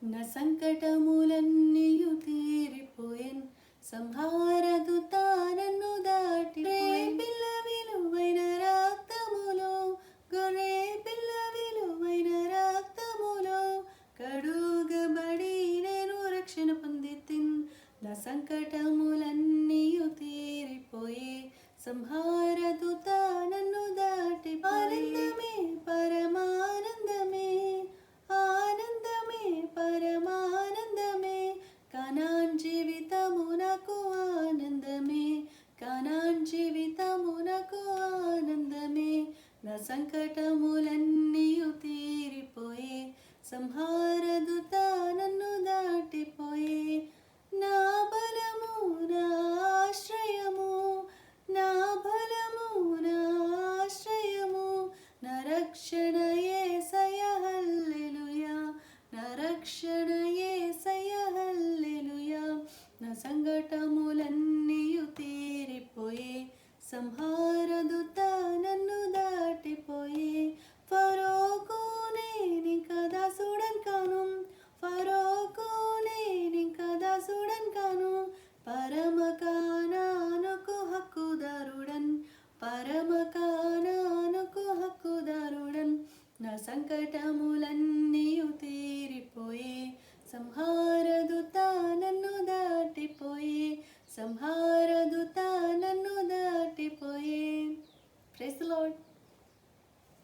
నా సంకటములన్నీయు తీరిపోయెన్ సంహారదుత నన్ను దాటిపోయెన్ పిల్ల విలువైన రక్తములో గొర్రె పిల్ల విలువైన రక్తములో కడుగబడి నేను రక్షణ పొందితిన్ నా సంకటములన్నీయు తీరిపోయే సంహారదుత నన్ను దాటిపోయే ఆనందమే పరమానందమే ఆనందమే పరమానందమే కానాన్ జీవితమునకు ఆనందమే కానాన్ జీవితమునకు ఆనందమే నా సంకటములన్నీయు తీరిపోయే సంహారదుత నన్ను దాటిపోయే నా బలము నా ఆశ్రయము నా బలము నా ఆశ్రయము నా రక్షణ యేసయ్య హల్లెలూయా నా రక్షణ